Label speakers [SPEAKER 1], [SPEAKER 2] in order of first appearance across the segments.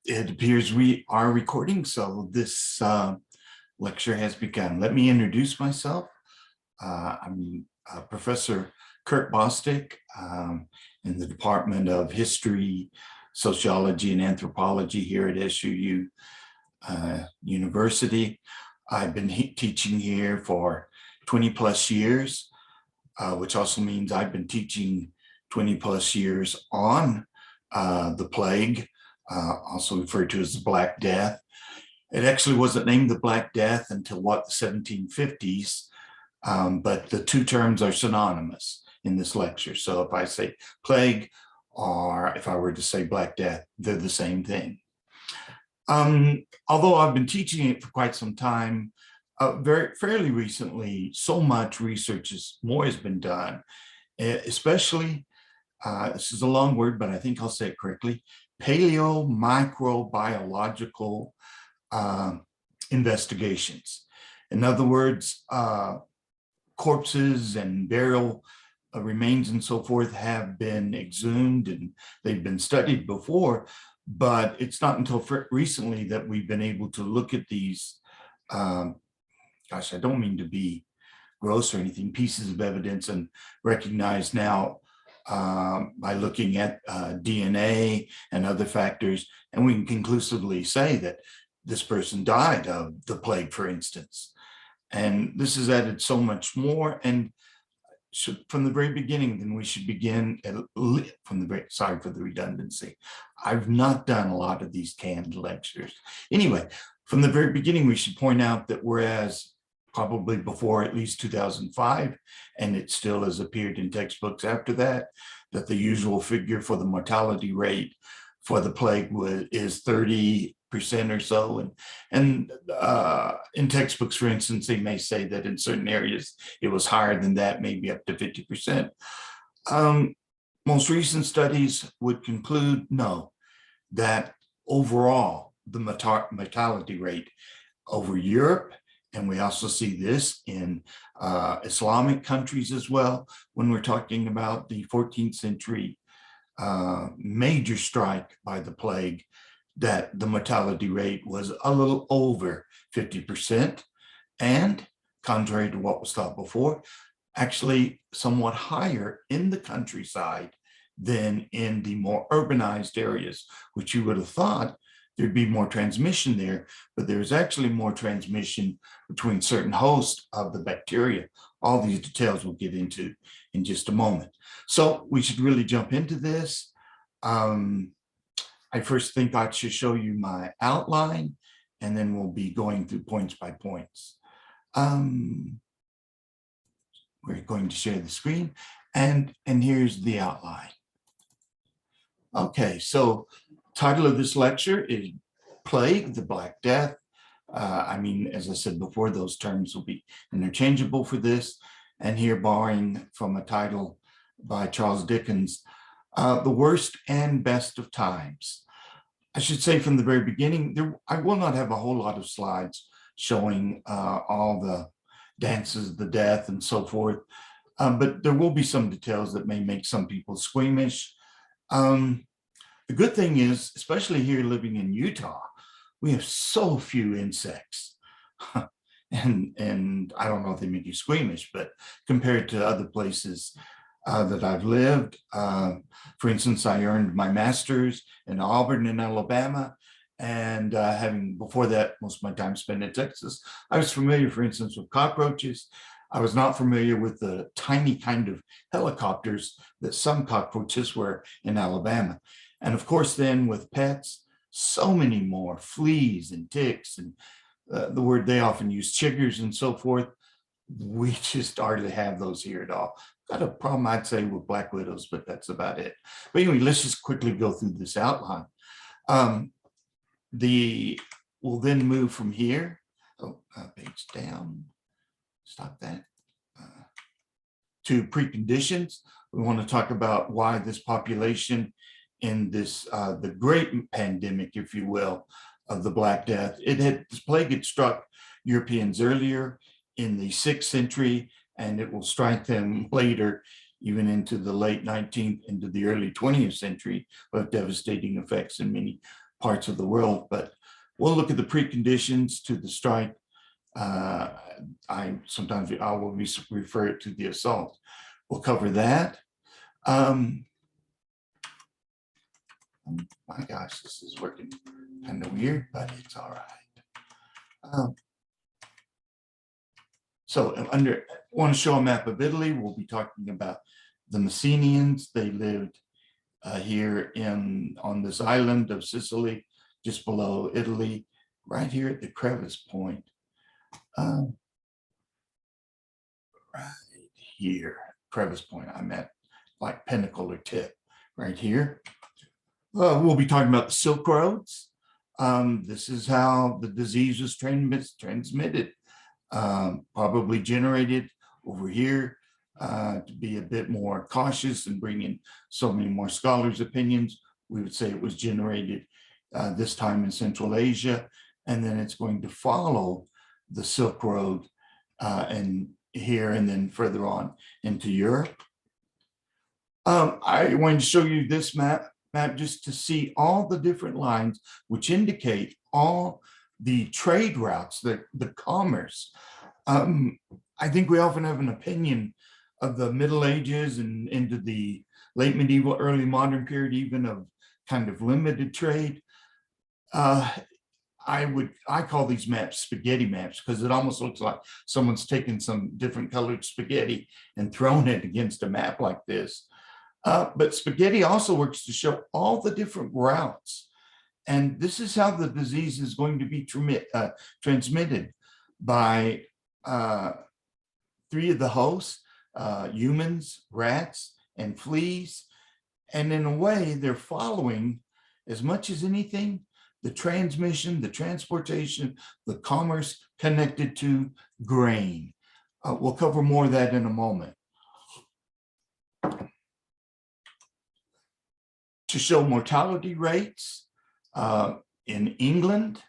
[SPEAKER 1] It appears we are recording, so this lecture has begun. Let me introduce myself. I'm Professor Curt Bostick in the Department of History, Sociology, and Anthropology here at SUU University. I've been teaching here for 20 plus years, which also means I've been teaching 20 plus years on the plague, also referred to as the Black Death. It actually wasn't named the Black Death until the 1750s, but the two terms are synonymous in this lecture. So if I say plague or if I were to say Black Death, they're the same thing. Although I've been teaching it for quite some time, fairly recently, so much research has been done, especially, this is a long word, but I think I'll say it correctly, paleomicrobiological investigations. In other words, corpses and burial remains and so forth have been exhumed and they've been studied before, but it's not until recently that we've been able to look at these, gosh, I don't mean to be gross or anything, pieces of evidence and recognize now by looking at DNA and other factors, and we can conclusively say that this person died of the plague, for instance. And this has added so much more. And from the very beginning, then we should begin from the very, sorry for the redundancy. I've not done a lot of these canned lectures. Anyway, from the very beginning, we should point out that whereas probably before at least 2005, and it still has appeared in textbooks after that, that the usual figure for the mortality rate for the plague is 30% or so. And in textbooks, for instance, they may say that in certain areas it was higher than that, maybe up to 50%. Most recent studies would conclude, no, that overall the mortality rate over Europe, and we also see this in Islamic countries as well, when we're talking about the 14th century major strike by the plague, that the mortality rate was a little over 50%. And contrary to what was thought before, actually somewhat higher in the countryside than in the more urbanized areas, which you would have thought there'd be more transmission there, but there's actually more transmission between certain hosts of the bacteria. All these details we'll get into in just a moment. So we should really jump into this. I first think I should show you my outline, and then we'll be going through points by points. We're going to share the screen, and here's the outline. Okay, so title of this lecture is Plague, the Black Death. I mean, as I said before, those terms will be interchangeable for this. And here, borrowing from a title by Charles Dickens, The Worst and Best of Times. I should say from the very beginning, I will not have a whole lot of slides showing all the dances of the death and so forth, but there will be some details that may make some people squeamish. The good thing is, especially here living in Utah, we have so few insects. and I don't know if they make you squeamish, but compared to other places that I've lived, for instance, I earned my master's in Auburn in Alabama, and having before that most of my time spent in Texas, I was familiar, for instance, with cockroaches. I was not familiar with the tiny kind of helicopters that some cockroaches were in Alabama. And of course, then with pets, so many more fleas and ticks, and the word they often use, chiggers and so forth. We just hardly have those here at all. Got a problem, I'd say, with black widows, but that's about it. But anyway, let's just quickly go through this outline. We'll then move from here. Page down. Stop that. To preconditions. We want to talk about why this population in this, the great pandemic, if you will, of the Black Death. This plague had struck Europeans earlier in the 6th century, and it will strike them later, even into the late 19th, into the early 20th century, with devastating effects in many parts of the world, but we'll look at the preconditions to the strike. Sometimes I will refer it to the assault. We'll cover that. My gosh, this is working kind of weird, but it's all right. So I want to show a map of Italy. We'll be talking about the Messenians. They lived here on this island of Sicily, just below Italy, right here at the crevice point. Right here, crevice point, I'm at like pinnacle or tip right here. We'll be talking about the Silk Roads. This is how the disease was transmitted, probably generated over here. To be a bit more cautious and bring in so many more scholars' opinions, we would say it was generated this time in Central Asia, and then it's going to follow the Silk Road and here and then further on into Europe. I wanted to show you this map just to see all the different lines which indicate all the trade routes, the commerce. I think we often have an opinion of the Middle Ages and into the late medieval, early modern period, even of kind of limited trade. I call these maps spaghetti maps because it almost looks like someone's taken some different colored spaghetti and thrown it against a map like this. But spaghetti also works to show all the different routes. And this is how the disease is going to be transmitted by three of the hosts, humans, rats, and fleas. And in a way, they're following, as much as anything, the transmission, the transportation, the commerce connected to grain. We'll cover more of that in a moment. To show mortality rates in England,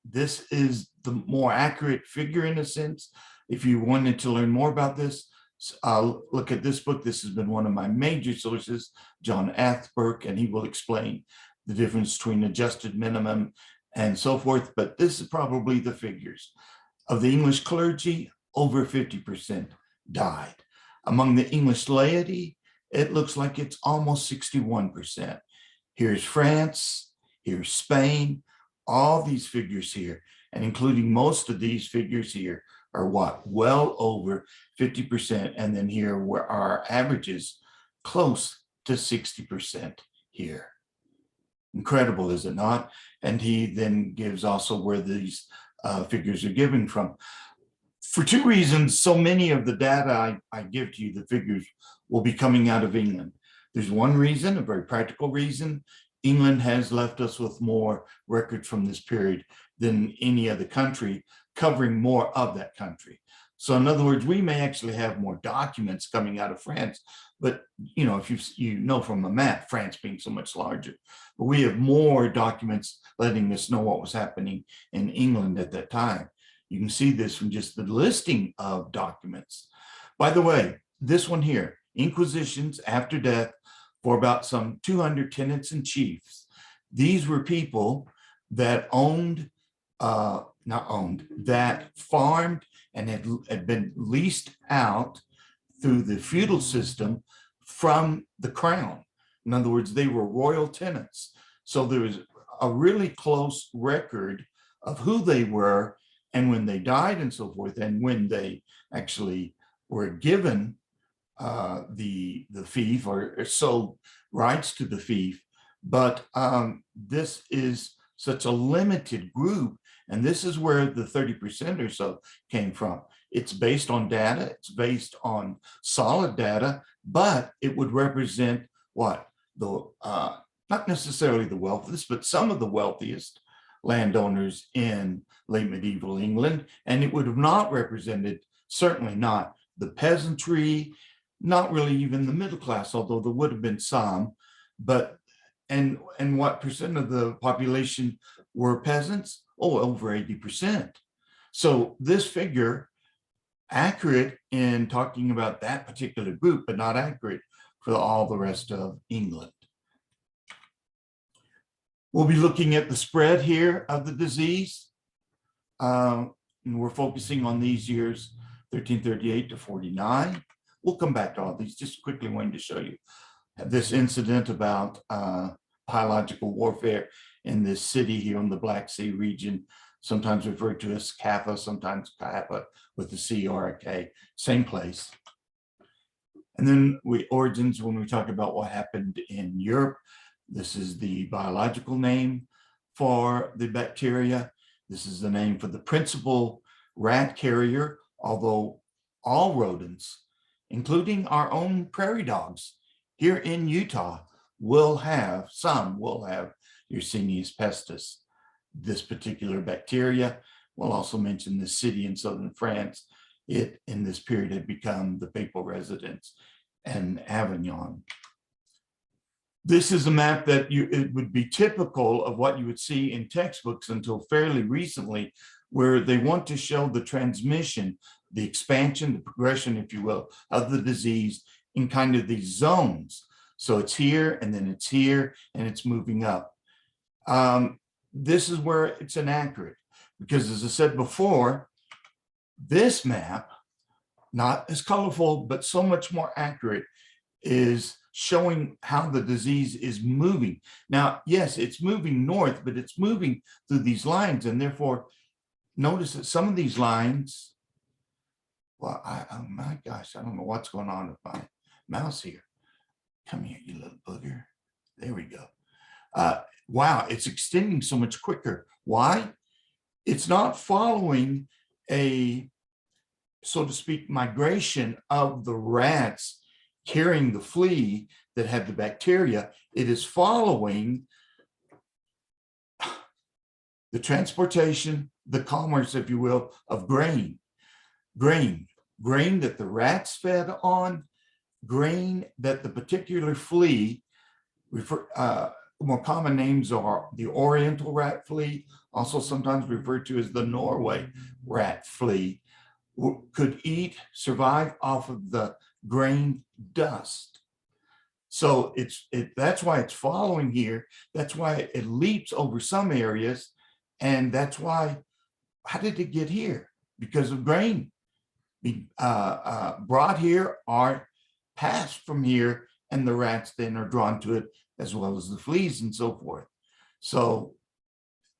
[SPEAKER 1] this is the more accurate figure in a sense. If you wanted to learn more about this, look at this book. This has been one of my major sources, John Athberg, and he will explain the difference between adjusted minimum and so forth. But this is probably the figures. Of the English clergy, over 50% died. Among the English laity, it looks like it's almost 61%. Here's France, here's Spain, all these figures here, and including most of these figures here are what? Well over 50%. And then here where our averages close to 60% here. Incredible, is it not? And he then gives also where these figures are given from. For two reasons, so many of the data I give to you, the figures, will be coming out of England. There's one reason, a very practical reason. England has left us with more records from this period than any other country, covering more of that country. So in other words, we may actually have more documents coming out of France, but if you know from a map, France being so much larger, but we have more documents letting us know what was happening in England at that time. You can see this from just the listing of documents. By the way, this one here, inquisitions after death for about some 200 tenants and chiefs. These were people that that farmed and had been leased out through the feudal system from the crown. In other words, they were royal tenants. So there was a really close record of who they were and when they died and so forth, and when they actually were given the fief or sold rights to the fief. But this is such a limited group, and this is where the 30% or so came from. It's based on data, it's based on solid data, but it would represent what? Not necessarily the wealthiest, but some of the wealthiest landowners in late medieval England, and it would have not represented, certainly not the peasantry, not really even the middle class, although there would have been some, but and what percent of the population were peasants? Oh, over 80%. So this figure, accurate in talking about that particular group, but not accurate for all the rest of England. We'll be looking at the spread here of the disease. And we're focusing on these years, 1338 to 49. We'll come back to all these. Just quickly wanted to show you this incident about biological warfare in this city here in the Black Sea region, sometimes referred to as Kappa, sometimes Kappa with the C or a K, same place. And then origins, when we talk about what happened in Europe, this is the biological name for the bacteria. This is the name for the principal rat carrier, although all rodents, including our own prairie dogs here in Utah, some will have Yersinia pestis. This particular bacteria, we'll also mention the city in southern France. It, in this period, had become the papal residence in Avignon. This is a map that it would be typical of what you would see in textbooks until fairly recently, where they want to show the transmission, the expansion, the progression, if you will, of the disease in kind of these zones. So it's here, and then it's here, and it's moving up. This is where it's inaccurate, because as I said before, this map, not as colorful, but so much more accurate, is showing how the disease is moving. Now, yes, it's moving north, but it's moving through these lines, and therefore, notice that some of these lines, well, oh my gosh, I don't know what's going on with my mouse here. Come here, you little booger. There we go. Wow, it's extending so much quicker. Why? It's not following a, so to speak, migration of the rats carrying the flea that had the bacteria. It is following the transportation, the commerce, if you will, of grain that the rats fed on, grain that the particular flea, more common names are the Oriental rat flea, also sometimes referred to as the Norway rat flea, could eat, survive off of the grain dust. So that's why it's following here. That's why it leaps over some areas. And that's why, how did it get here? Because of grain being brought here or passed from here, and the rats then are drawn to it, as well as the fleas and so forth. So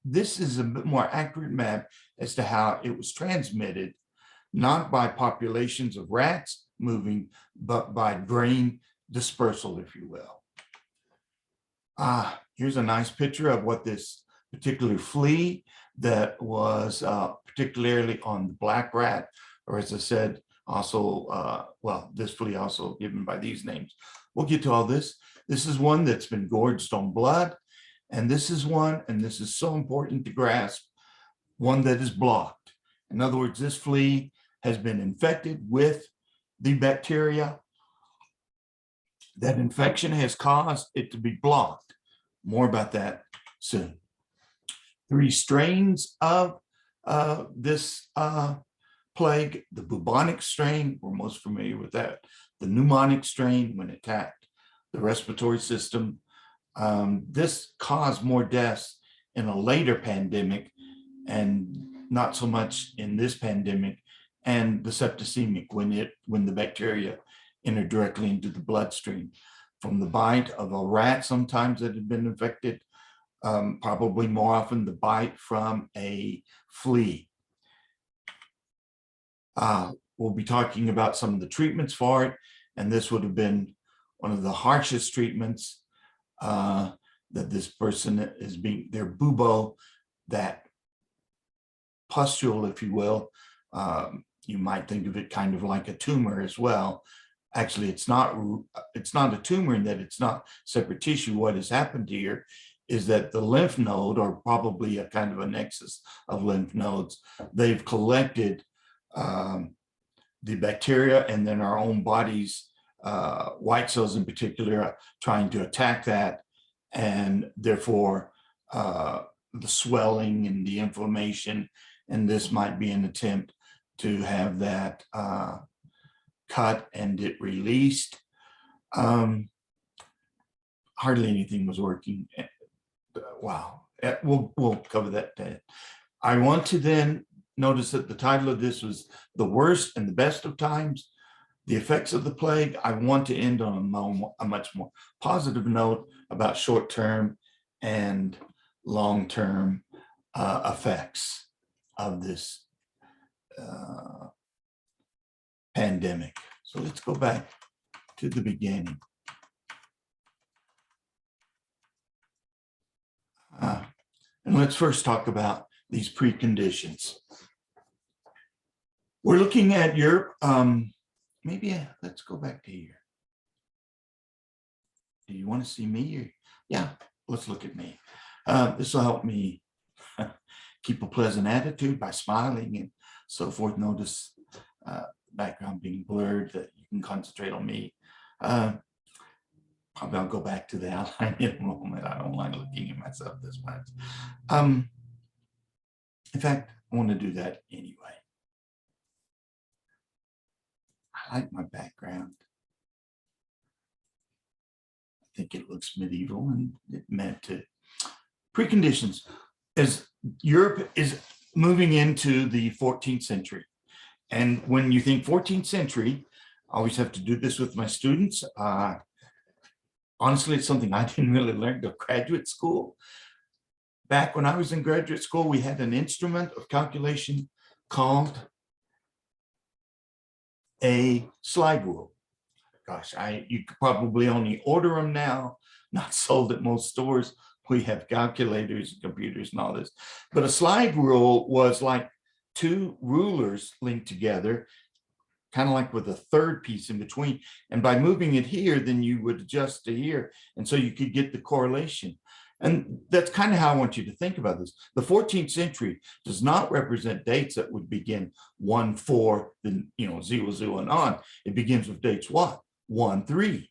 [SPEAKER 1] this is a bit more accurate map as to how it was transmitted, not by populations of rats moving, but by grain dispersal, if you will. Here's a nice picture of what this particular flea that was particularly on the black rat, or as I said, also, well, this flea also given by these names. We'll get to all this. This is one that's been gorged on blood. And this is one, and this is so important to grasp, one that is blocked. In other words, this flea has been infected with the bacteria. That infection has caused it to be blocked. More about that soon. 3 strains of this plague: the bubonic strain, we're most familiar with that, the pneumonic strain when it attacked the respiratory system. This caused more deaths in a later pandemic, and not so much in this pandemic, and the septicemic, when the bacteria entered directly into the bloodstream from the bite of a rat, sometimes that had been infected, probably more often the bite from a flea. We'll be talking about some of the treatments for it, and this would have been one of the harshest treatments that this person is being, their bubo, that pustule, if you will, you might think of it kind of like a tumor as well. Actually, it's not a tumor in that it's not separate tissue. What has happened here is that the lymph node, or probably a kind of a nexus of lymph nodes, they've collected the bacteria, and then our own body's white cells in particular are trying to attack that, and therefore the swelling and the inflammation, and this might be an attempt to have that cut and it released. Hardly anything was working wow, we'll cover that. I want to then notice that the title of this was The Worst and the Best of Times, the effects of the plague. I want to end on a much more positive note about short-term and long-term effects of this pandemic. So let's go back to the beginning. And let's first talk about these preconditions. We're looking at Europe. Let's go back to here. Do you want to see me? Yeah, let's look at me. This will help me keep a pleasant attitude by smiling and so forth. Notice background being blurred, that you can concentrate on me. Probably I'll go back to the outline in a moment. I don't like looking at myself this much. In fact, I want to do that anyway. I like my background. I think it looks medieval and it meant to. Preconditions. As Europe is moving into the 14th century. And when you think 14th century, I always have to do this with my students. Honestly, it's something I didn't really learn till graduate school. Back when I was in graduate school, we had an instrument of calculation called a slide rule. Gosh, you could probably only order them now, not sold at most stores. We have calculators, computers, and all this. But a slide rule was like two rulers linked together, kind of like with a third piece in between. And by moving it here, then you would adjust to here. And so you could get the correlation. And that's kind of how I want you to think about this. The 14th century does not represent dates that would begin 1-4, then 0-0 and on. It begins with dates what? 1-3.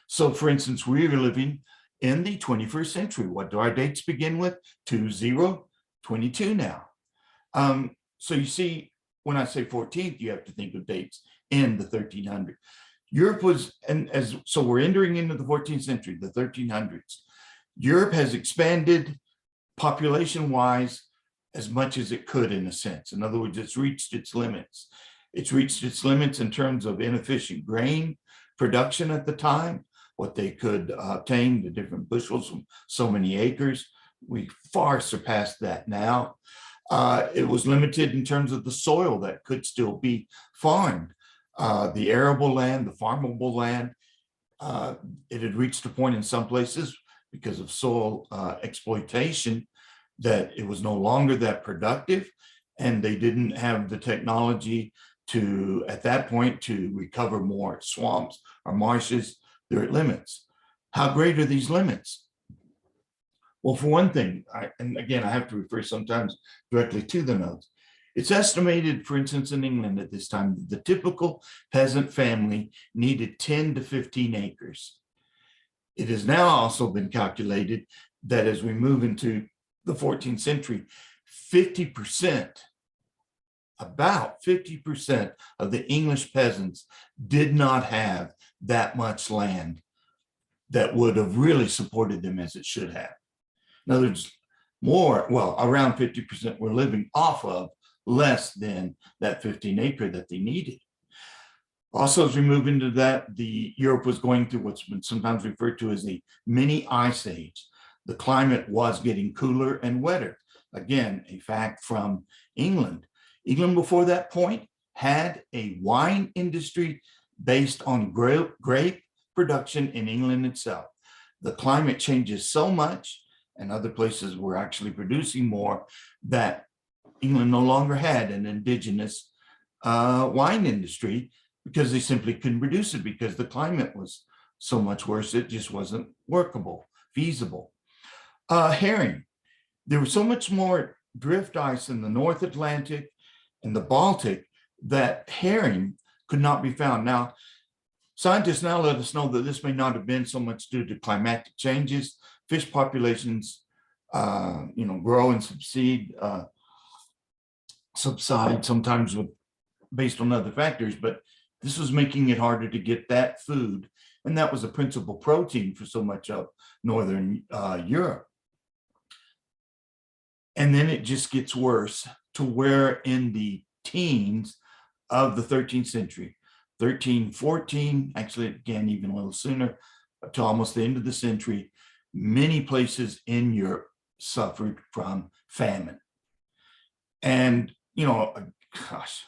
[SPEAKER 1] So for instance, we are living in the 21st century. What do our dates begin with? 2-0, 22 now. So you see, when I say 14th, you have to think of dates in the 1300s. Europe was, so we're entering into the 14th century, the 1300s. Europe has expanded population-wise as much as it could, in a sense. In other words, it's reached its limits. It's reached its limits in terms of inefficient grain production at the time, what they could obtain, the different bushels from so many acres. We far surpassed that now. It was limited in terms of the soil that could still be farmed. The arable land, the farmable land, it had reached a point in some places because of soil exploitation that it was no longer that productive, and they didn't have the technology to, at that point, to recover more swamps or marshes. They're at limits. How great are these limits? Well, for one thing, and again, I have to refer sometimes directly to the notes. It's estimated, for instance, in England at this time, the typical peasant family needed 10 to 15 acres. It has now also been calculated that as we move into the 14th century, 50%, about 50% of the English peasants did not have that much land that would have really supported them as it should have. In other words, around 50% were living off of less than that 15 acre that they needed. Also, as we move into that, Europe was going through what's been sometimes referred to as a mini ice age. The climate was getting cooler and wetter. Again, a fact from England. England before that point had a wine industry based on grape production in England itself. The climate changes so much, and other places were actually producing more, that England no longer had an indigenous wine industry because they simply couldn't produce it because the climate was so much worse. It just wasn't workable, feasible. Herring. There was so much more drift ice in the North Atlantic and the Baltic that herring could not be found. Now, scientists now let us know that this may not have been so much due to climatic changes. Fish populations, grow and subside sometimes based on other factors, but this was making it harder to get that food. And that was a principal protein for so much of Northern Europe. And then it just gets worse to where in the teens of the 13th century, 1314, actually, again, even a little sooner, to almost the end of the century, many places in Europe suffered from famine. And, gosh,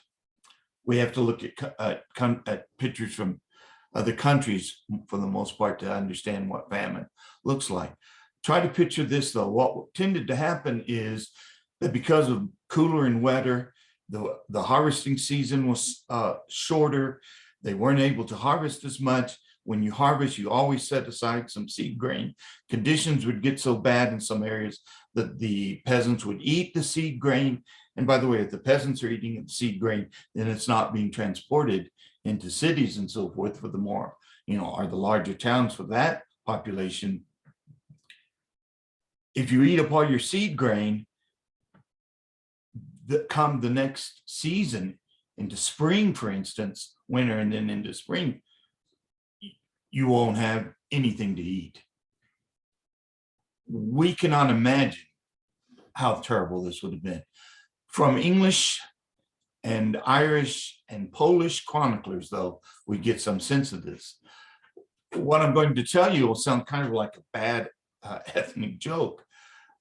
[SPEAKER 1] we have to look at pictures from other countries for the most part to understand what famine looks like. Try to picture this, though. What tended to happen is that because of cooler and wetter, the harvesting season was shorter. They weren't able to harvest as much. When you harvest, you always set aside some seed grain. Conditions would get so bad in some areas that the peasants would eat the seed grain. And by the way, if the peasants are eating the seed grain, then it's not being transported into cities and so forth for the more, are the larger towns for that population. If you eat up all your seed grain, come the next season, into spring, for instance, winter and then into spring, you won't have anything to eat. We cannot imagine how terrible this would have been. From English and Irish and Polish chroniclers, though, we get some sense of this. What I'm going to tell you will sound kind of like a bad ethnic joke,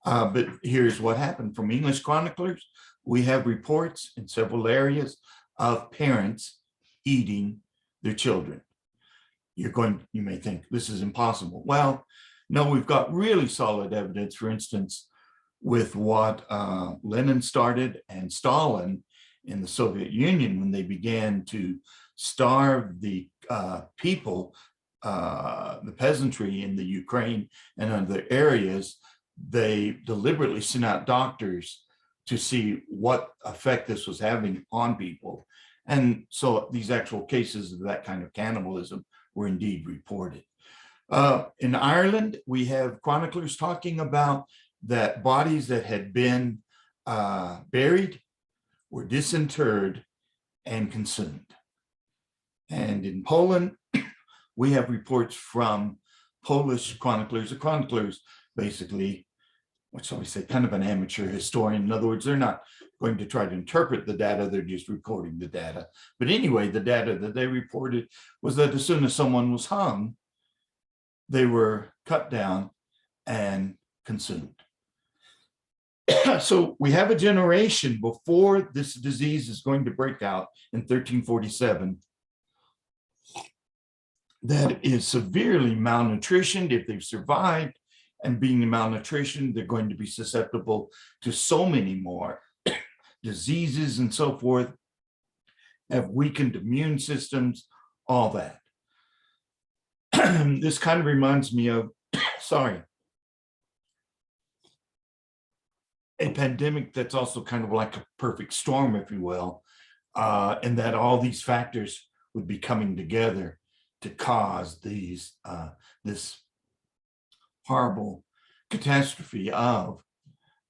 [SPEAKER 1] but here's what happened. From English chroniclers, we have reports in several areas of parents eating their children. You may think this is impossible. Well, no, we've got really solid evidence, for instance, with what Lenin started and Stalin in the Soviet Union when they began to starve the people, the peasantry in the Ukraine and other areas. They deliberately sent out doctors to see what effect this was having on people. And so these actual cases of that kind of cannibalism were indeed reported. In Ireland, we have chroniclers talking about that bodies that had been buried were disinterred and consumed. And in Poland, we have reports from Polish chroniclers. The chroniclers basically, what shall we say, kind of an amateur historian. In other words, they're not going to try to interpret the data, they're just recording the data. But anyway, the data that they reported was that as soon as someone was hung, they were cut down and consumed. So we have a generation before this disease is going to break out in 1347 that is severely malnutritioned. If they've survived and being malnutritioned, they're going to be susceptible to so many more diseases and so forth, have weakened immune systems, all that. This kind of reminds me of, a pandemic that's also kind of like a perfect storm, if you will, and that all these factors would be coming together to cause this horrible catastrophe of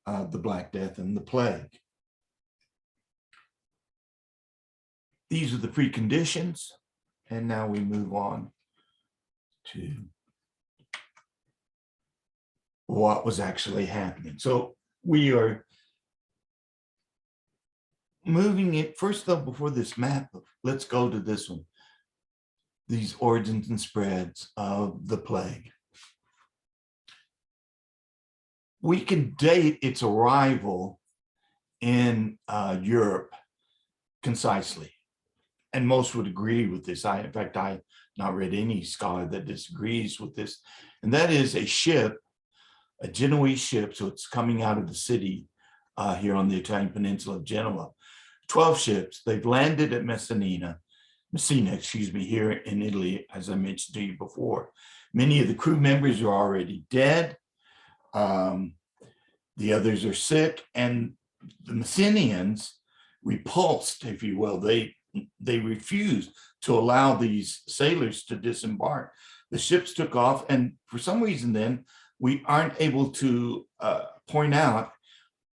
[SPEAKER 1] the Black Death and the plague. These are the preconditions, and now we move on to what was actually happening. So we are moving it first, though, before this map, let's go to this one. These origins and spreads of the plague. We can date its arrival in Europe concisely, and most would agree with this. In fact, I've not read any scholar that disagrees with this, and that is a ship, a Genoese ship, so it's coming out of the city here on the Italian peninsula of Genoa. 12 ships, they've landed at Messina, here in Italy, as I mentioned to you before. Many of the crew members are already dead. The others are sick, and the Messenians repulsed, if you will. They refused to allow these sailors to disembark. The ships took off, and for some reason then, we aren't able to point out,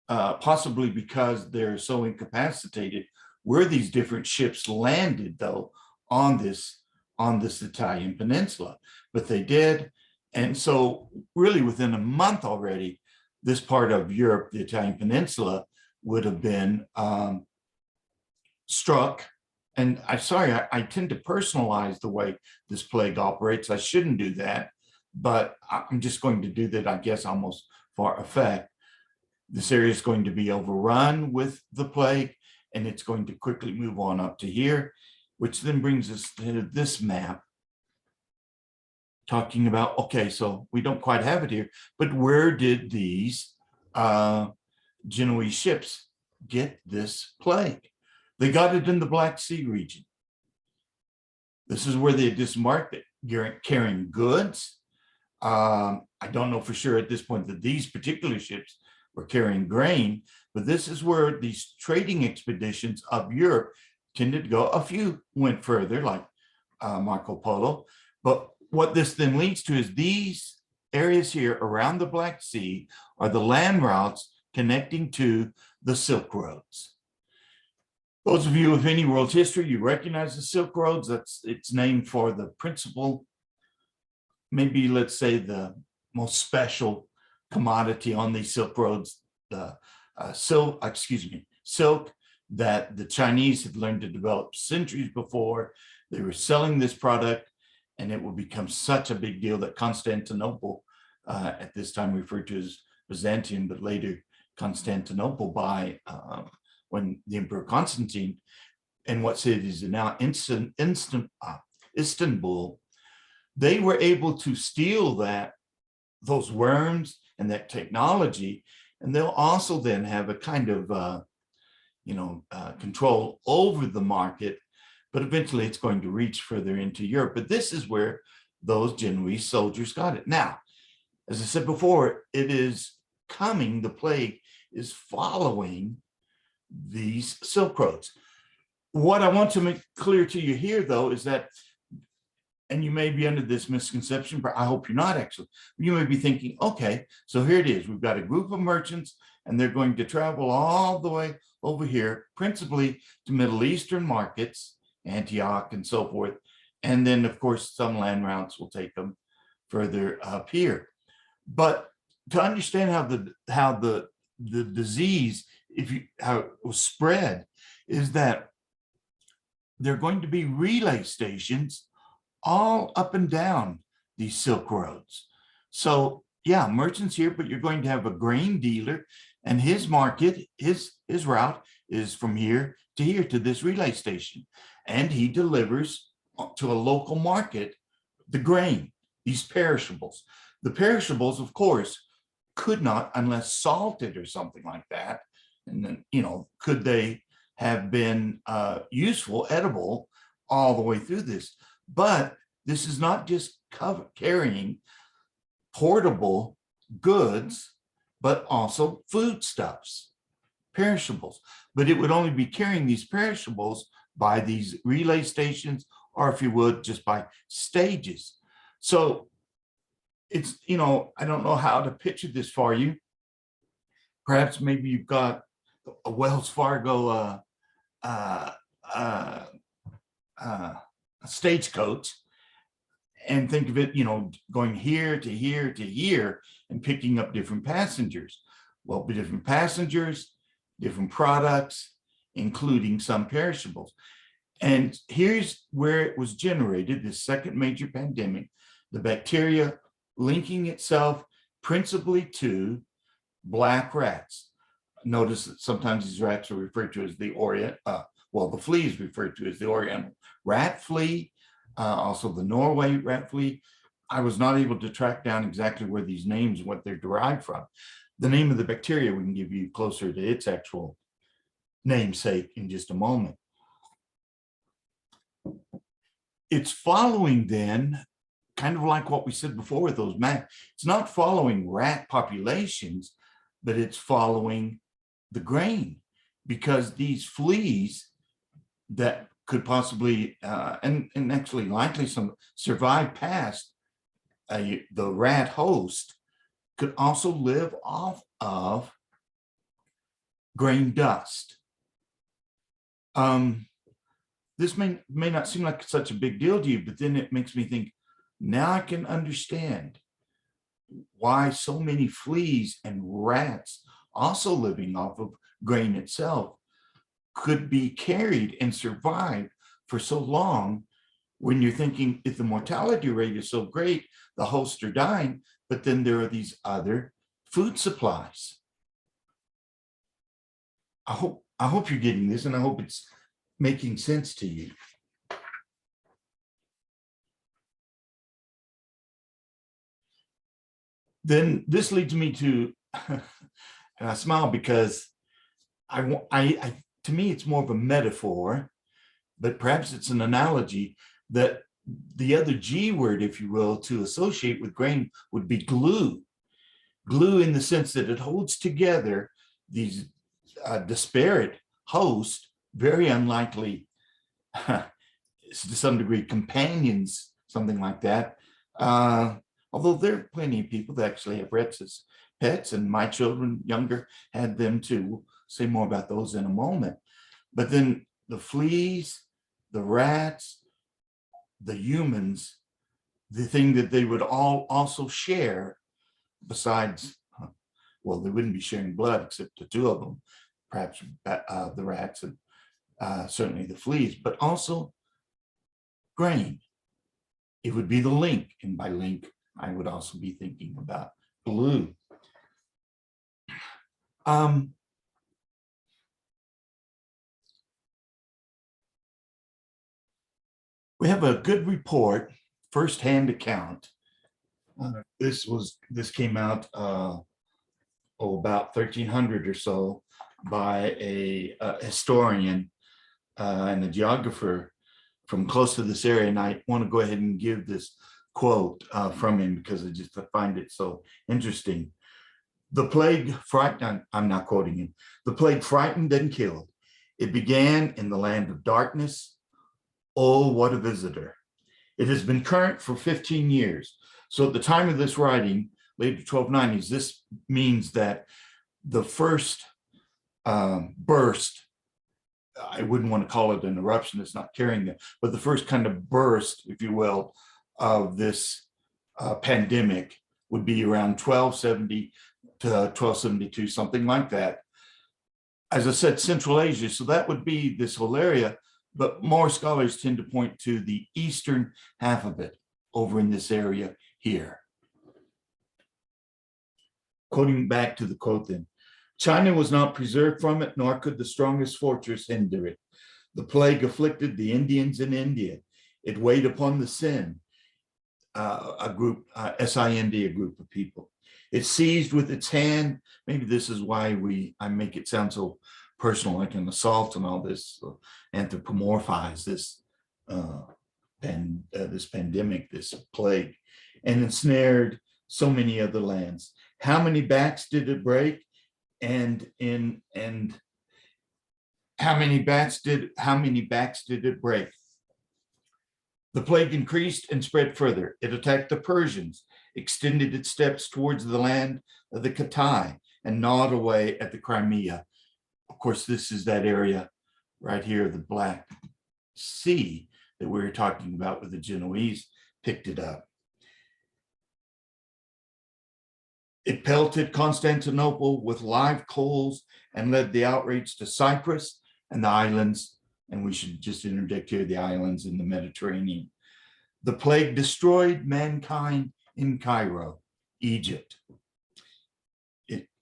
[SPEAKER 1] possibly because they're so incapacitated, where these different ships landed, though, on this Italian peninsula. But they did, and so really within a month already, this part of Europe, the Italian peninsula, would have been struck. And I tend to personalize the way this plague operates. I shouldn't do that, but I'm just going to do that, I guess, almost for effect. This area is going to be overrun with the plague, and it's going to quickly move on up to here, which then brings us to this map, talking about, okay, so we don't quite have it here, but where did these Genoese ships get this plague? They got it in the Black Sea region. This is where they disembarked it, carrying goods. I don't know for sure at this point that these particular ships were carrying grain, but this is where these trading expeditions of Europe tended to go. A few went further, like Marco Polo, but what this then leads to is these areas here around the Black Sea are the land routes connecting to the Silk Roads. Those of you with any world history, you recognize the Silk Roads. It's named for the principal, maybe let's say the most special commodity on these Silk Roads, the silk that the Chinese had learned to develop centuries before. They were selling this product, and it would become such a big deal that Constantinople, at this time referred to as Byzantium, but later Constantinople by when the Emperor Constantine, and what cities are now Istanbul, they were able to steal those worms and that technology, and they'll also then have a kind of control over the market, but eventually it's going to reach further into Europe. But this is where those Genoese soldiers got it. Now, as I said before, it is coming, the plague is following these Silk Roads. What I want to make clear to you here, though, is that, and you may be under this misconception, but I hope you're not actually, you may be thinking, okay, so here it is. We've got a group of merchants, and they're going to travel all the way over here, principally to Middle Eastern markets, Antioch and so forth. And then, of course, some land routes will take them further up here. But to understand how the disease, how it was spread, is that there are going to be relay stations all up and down these Silk Roads. So yeah, merchants here, but you're going to have a grain dealer, and his market, his route is from here to this relay station. And he delivers to a local market the grain, these perishables. The perishables, of course, could not, unless salted or something like that. And then, could they have been useful, edible, all the way through this? But this is not just carrying portable goods, but also foodstuffs, perishables. But it would only be carrying these perishables by these relay stations, or if you would, just by stages. So it's, I don't know how to picture this for you. Perhaps maybe you've got a Wells Fargo stagecoach, and think of it, going here to here to here and picking up different passengers. Well, different passengers, different products, including some perishables. And here's where it was generated, this second major pandemic, the bacteria linking itself principally to black rats. Notice that sometimes these rats are referred to as the the flea is referred to as the Oriental rat flea, also the Norway rat flea. I was not able to track down exactly where these names, what they're derived from. The name of the bacteria we can give you closer to its actual namesake in just a moment. It's following then, kind of like what we said before with those maps, it's not following rat populations, but it's following the grain, because these fleas that could possibly, and actually likely some survive past the rat host, could also live off of grain dust. This may not seem like such a big deal to you, but then it makes me think, now I can understand why so many fleas and rats, also living off of grain itself, could be carried and survive for so long, when you're thinking if the mortality rate is so great, the hosts are dying, but then there are these other food supplies. I hope you're getting this, and I hope it's making sense to you. Then this leads me to, and I smile because to me, it's more of a metaphor, but perhaps it's an analogy that the other G word, if you will, to associate with grain would be glue. Glue in the sense that it holds together these disparate hosts, very unlikely, to some degree, companions, something like that. Although there are plenty of people that actually have rats as pets, and my children, younger, had them too. We'll say more about those in a moment. But then the fleas, the rats, the humans, the thing that they would all also share, besides, well, they wouldn't be sharing blood except the two of them, perhaps the rats and certainly the fleas, but also grain. It would be the link, and by link, I would also be thinking about glue. We have a good report, firsthand account. This came out about 1300 or so by a historian and a geographer from close to this area, and I want to go ahead and give this quote from him because I find it so interesting. The plague frightened, I'm not quoting him, the plague frightened and killed. It began in the land of darkness. Oh, what a visitor. It has been current for 15 years. So at the time of this writing, late 1290s, this means that the first burst, I wouldn't want to call it an eruption, it's not carrying it, but the first kind of burst, if you will, of this pandemic would be around 1270 to 1272, something like that. As I said, Central Asia, so that would be this whole area, but more scholars tend to point to the eastern half of it over in this area here. Quoting back to the quote then, China was not preserved from it, nor could the strongest fortress hinder it. The plague afflicted the Indians in India. It weighed upon the Sind, a group, S-I-N-D, a group of people. It seized with its hand, maybe this is why I make it sound so personal, like an assault and all this, anthropomorphize this this pandemic, this plague, and ensnared so many other lands. How many backs did it break? And how many backs did it break? The plague increased and spread further. It attacked the Persians, extended its steps towards the land of the Katai, and gnawed away at the Crimea. Of course, this is that area right here, the Black Sea that we were talking about, where the Genoese picked it up. It pelted Constantinople with live coals and led the outrage to Cyprus and the islands, and we should just interject here, the islands in the Mediterranean. The plague destroyed mankind in Cairo, Egypt.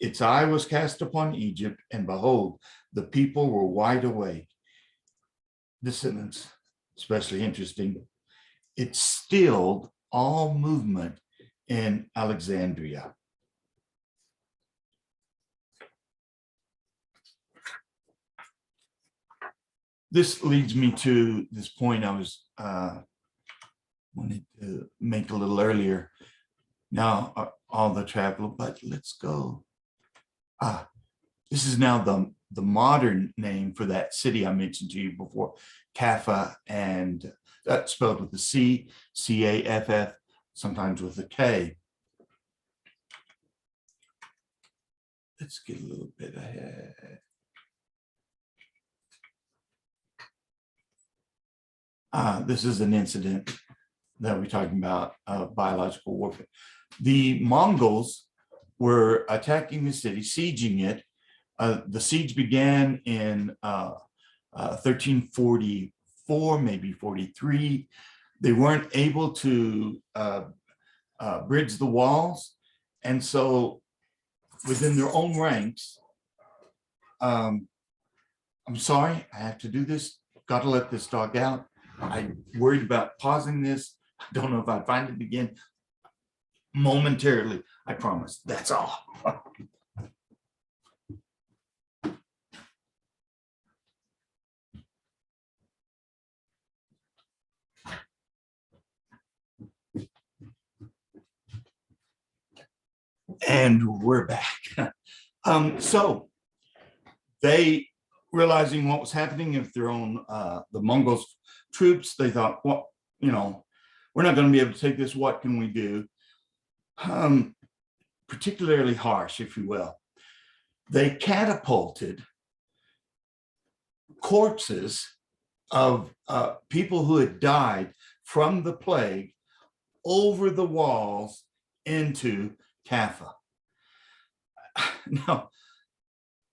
[SPEAKER 1] Its eye was cast upon Egypt, and behold, the people were wide awake. This sentence, especially interesting. It stilled all movement in Alexandria. This leads me to this point I was wanted to make a little earlier. Now, all the travel, but let's go. This is now the modern name for that city I mentioned to you before, Kaffa, and that's spelled with a C, C-A-F-F, sometimes with a K. Let's get a little bit ahead. This is an incident that we're talking about, biological warfare. The Mongols were attacking the city, sieging it. The siege began in 1344, maybe 43. They weren't able to bridge the walls. And so within their own ranks, I'm sorry, I have to do this. Got to let this dog out. I'm worried about pausing this. I don't know if I'd find it again. Momentarily, I promise. That's all. And we're back. So they, realizing what was happening with their own, the Mongols troops, they thought, well, we're not going to be able to take this. What can we do? Particularly harsh, if you will. They catapulted corpses of people who had died from the plague over the walls into Kaffa. Now,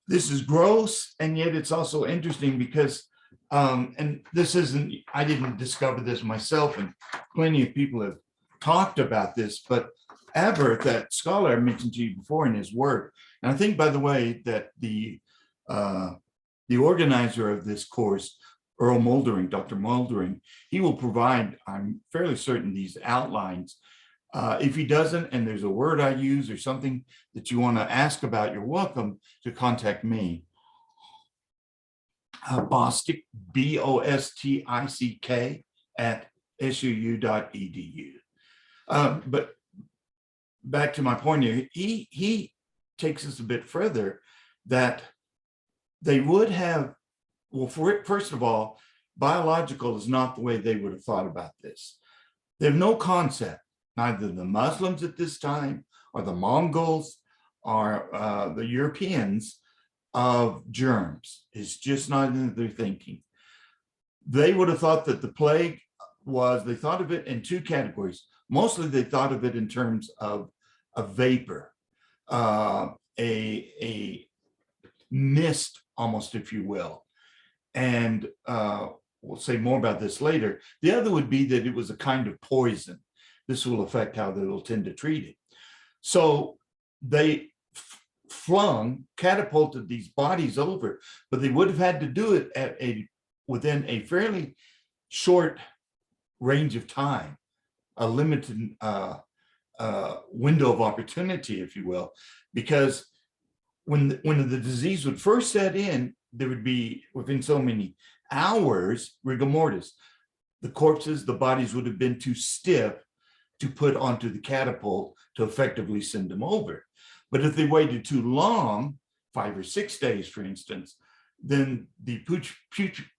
[SPEAKER 1] this is gross, and yet it's also interesting because, and this isn't, I didn't discover this myself, and plenty of people have talked about this, but Aberth, that scholar I mentioned to you before in his work, and I think, by the way, that the organizer of this course, Earl Moldering, Dr. Moldering, he will provide, I'm fairly certain, these outlines. If he doesn't, and there's a word I use or something that you want to ask about, you're welcome to contact me. Bostick, Bostick at SUU.edu. But back to my point here, he takes us a bit further, that they would have, well, first of all, biological is not the way they would have thought about this. They have no concept, neither the Muslims at this time or the Mongols or the Europeans, of germs. It's just not in their thinking. They would have thought that the plague was, they thought of it in two categories. Mostly they thought of it in terms of a vapor, a mist almost, if you will. And we'll say more about this later. The other would be that it was a kind of poison. This will affect how they will tend to treat it. So they catapulted these bodies over, but they would have had to do it at within a fairly short range of time, a limited window of opportunity, if you will, because when the disease would first set in, there would be, within so many hours, rigor mortis. The corpses, the bodies would have been too stiff to put onto the catapult to effectively send them over. But if they waited too long, 5 or 6 days, for instance, then the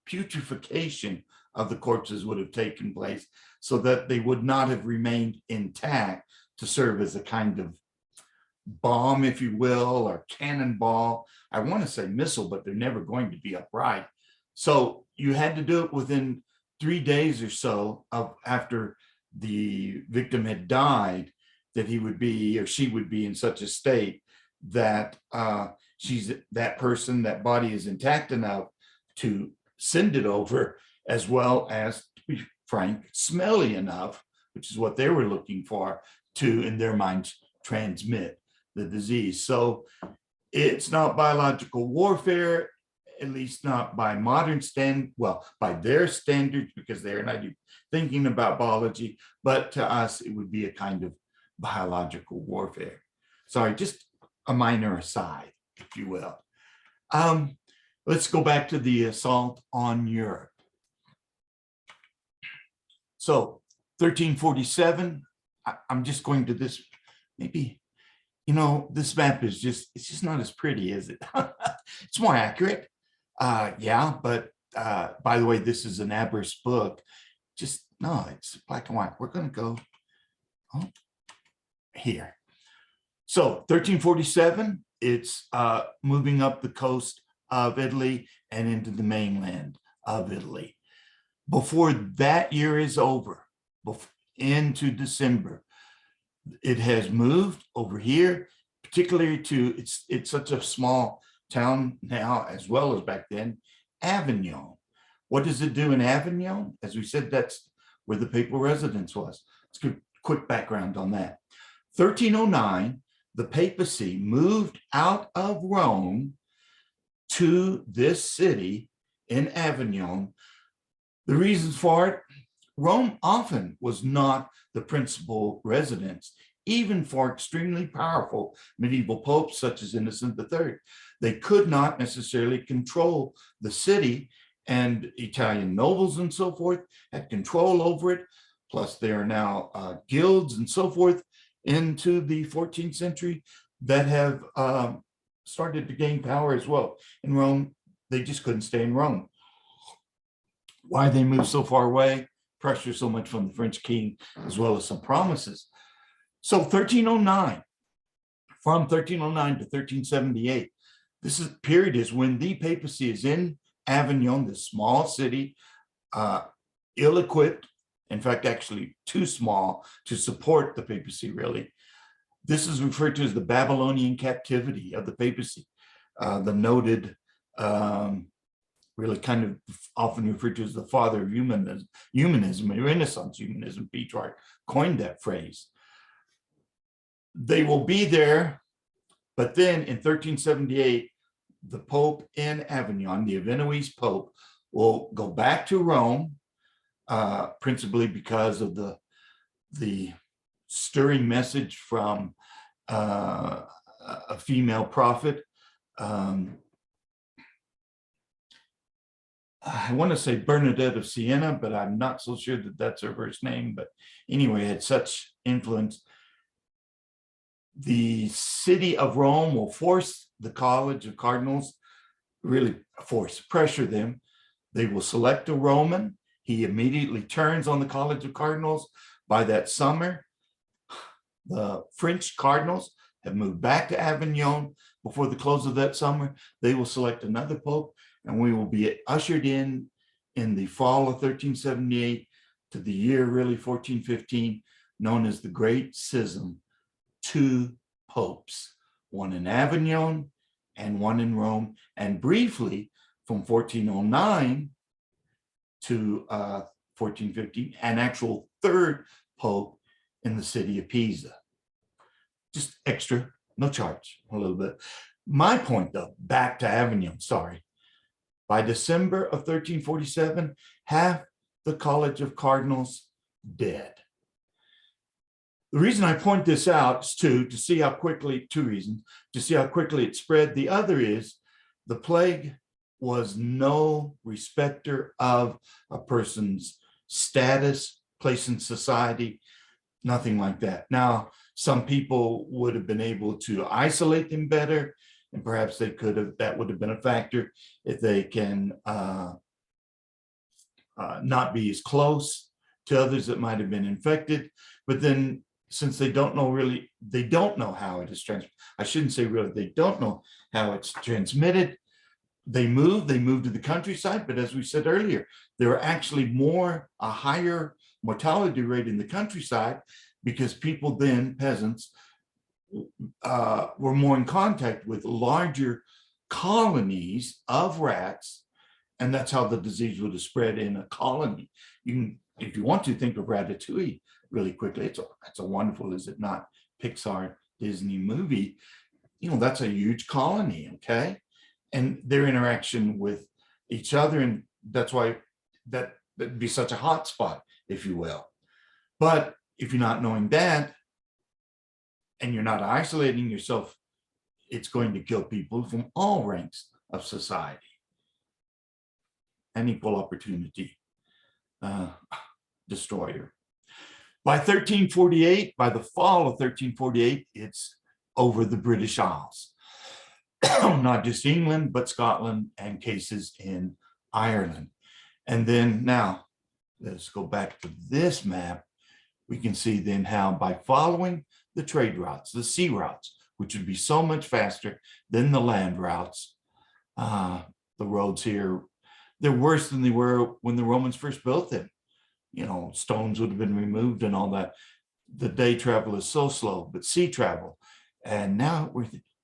[SPEAKER 1] putrefaction of the corpses would have taken place, so that they would not have remained intact to serve as a kind of bomb, if you will, or cannonball. I want to say missile, but they're never going to be upright. So you had to do it within 3 days or so of after the victim had died, that he would be, or she would be, in such a state that that person, that body is intact enough to send it over, as well as, to be frank, smelly enough, which is what they were looking for, to, in their minds, transmit the disease. So it's not biological warfare, at least not by modern by their standards, because they're not even thinking about biology, but to us, it would be a kind of biological warfare. Sorry, just a minor aside, if you will. Let's go back to the assault on Europe. So 1347, I'm just going to this, maybe, this map is it's just not as pretty, is it? It's more accurate. Yeah, but by the way, this is an Aberth book. No, it's black and white. We're going to go here. So 1347, it's moving up the coast of Italy and into the mainland of Italy. Before that year is over, into December, It has moved over here, particularly to, it's such a small town now as well as back then, Avignon. What does it do in Avignon? As we said, that's where the papal residence was. Let's give a quick background on that. 1309, the papacy moved out of Rome to this city in Avignon. The reasons for it: Rome often was not the principal residence, even for extremely powerful medieval popes such as Innocent III. They could not necessarily control the city, and Italian nobles and so forth had control over it. Plus, there are now guilds and so forth into the 14th century that have started to gain power as well. In Rome, they just couldn't stay in Rome. Why they moved so far away? Pressure so much from the French king, as well as some promises. So 1309, from 1309 to 1378, this is period is when the papacy is in Avignon, this small city, ill-equipped, in fact, actually too small to support the papacy, really. This is referred to as the Babylonian captivity of the papacy, the noted, really kind of often referred to as the father of humanism, Renaissance humanism. Petrarch coined that phrase. They will be there, but then in 1378, the Pope in Avignon, the Avignoese Pope, will go back to Rome, principally because of the stirring message from a female prophet. I want to say Bernadette of Siena, but I'm not so sure that that's her first name. But anyway, it had such influence. The city of Rome will force the College of Cardinals, really pressure them. They will select a Roman. He immediately turns on the College of Cardinals. By that summer, the French cardinals have moved back to Avignon. Before the close of that summer, they will select another pope, and we will be ushered in the fall of 1378 to the year really 1415, known as the Great Schism. Two popes, one in Avignon and one in Rome, and briefly from 1409 to 1415, an actual third pope in the city of Pisa. Just extra, no charge, a little bit. My point though, back to Avignon, sorry. By December of 1347, half the College of Cardinals dead. The reason I point this out is to see how quickly, two reasons, to see how quickly it spread. The other is the plague was no respecter of a person's status, place in society, nothing like that. Now, some people would have been able to isolate them better, and perhaps they could have, that would have been a factor if they can not be as close to others that might have been infected. But then, since they don't know really, they don't know how it is transmitted. I shouldn't say really, they don't know how it's transmitted. They move to the countryside, but as we said earlier, there are actually a higher mortality rate in the countryside because people then, peasants, were more in contact with larger colonies of rats, and that's how the disease would have spread in a colony. You can, if you want to, think of Ratatouille really quickly. It's a wonderful, is it not, Pixar Disney movie. You know, that's a huge colony, okay? And their interaction with each other, and that's why that'd be such a hot spot, if you will. But if you're not knowing that, and you're not isolating yourself, it's going to kill people from all ranks of society. An equal opportunity destroyer. By 1348, by the fall of 1348, it's over the British Isles. Not just England, but Scotland and cases in Ireland. And then now, let's go back to this map. We can see then how by following the trade routes, the sea routes, which would be so much faster than the land routes, the roads here, they're worse than they were when the Romans first built them. You know, stones would have been removed and all that. the day travel is so slow, but sea travel. And now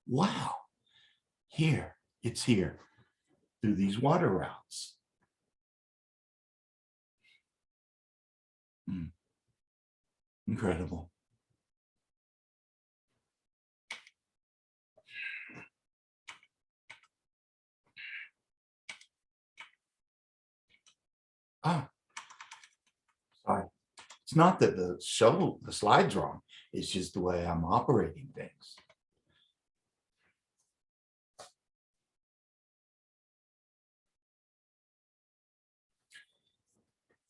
[SPEAKER 1] wow, it's here through these water routes. Incredible. Ah, sorry. It's not that the slide's wrong. It's just the way I'm operating things.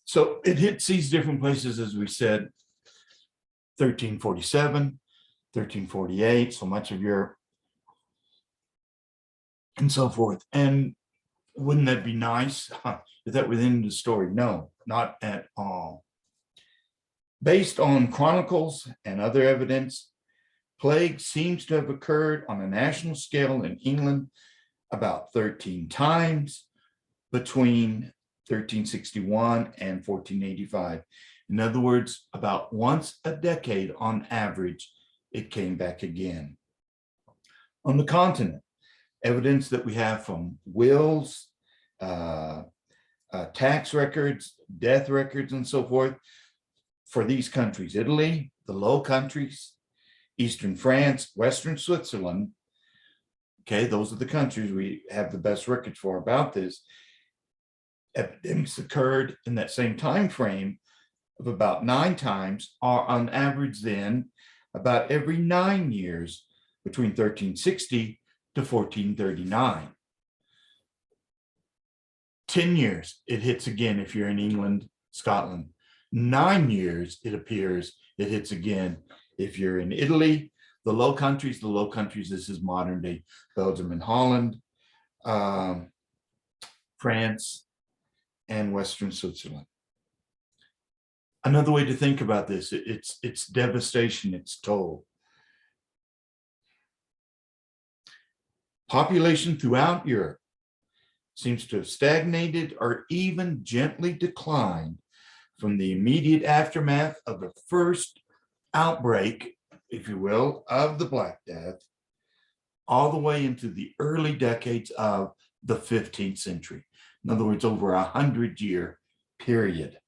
[SPEAKER 1] So it hits these different places, as we said, 1347, 1348, so much of Europe, and so forth. And wouldn't that be nice if that were the end of the story? No, not at all. Based on chronicles and other evidence, plague seems to have occurred on a national scale in England about 13 times between 1361 and 1485. In other words, about once a decade on average, it came back again. On the continent, evidence that we have from wills, tax records, death records, and so forth, for these countries: Italy, the Low Countries, Eastern France, Western Switzerland. Okay, those are the countries we have the best records for about this. Epidemics occurred in that same time frame of about 9 times, or on average then about every 9 years between 1360 to 1439. 10 years, it hits again if you're in England, Scotland. 9 years, it appears, it hits again if you're in Italy, the Low Countries. The Low Countries, this is modern day Belgium and Holland, France, and Western Switzerland. Another way to think about this, it's devastation, it's toll. Population throughout Europe seems to have stagnated or even gently declined from the immediate aftermath of the first outbreak, if you will, of the Black Death, all the way into the early decades of the 15th century. In other words, over 100-year period.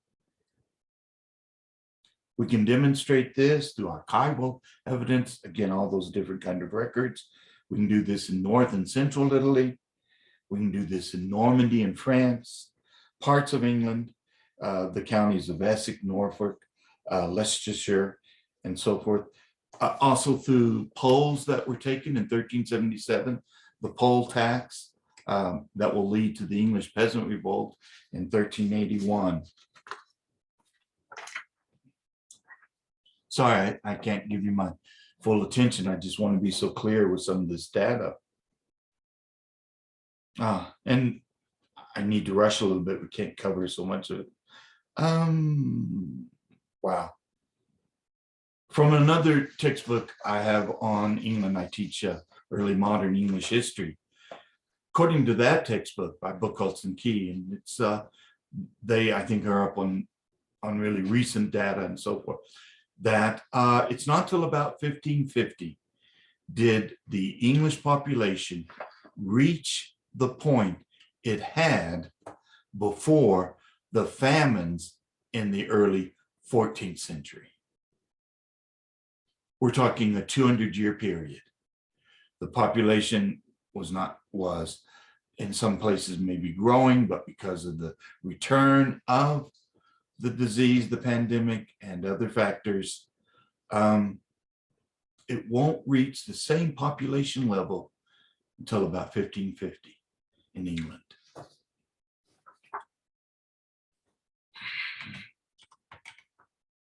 [SPEAKER 1] We can demonstrate this through archival evidence. Again, all those different kind of records. We can do this in North and Central Italy. We can do this in Normandy and France, parts of England, the counties of Essex, Norfolk, Leicestershire, and so forth. Also through polls that were taken in 1377, the poll tax that will lead to the English Peasant Revolt in 1381. Sorry, I can't give you my full attention. I just want to be so clear with some of this data. And I need to rush a little bit. We can't cover so much of it. Wow. From another textbook I have on England, I teach early modern English history. According to that textbook by Buchholz and Key, and it's they, I think, are up on really recent data and so forth, that it's not till about 1550 did the English population reach the point it had before the famines in the early 14th century. We're talking a 200-year period. The population was in some places maybe growing, but because of the return of the disease, the pandemic, and other factors, it won't reach the same population level until about 1550 in England.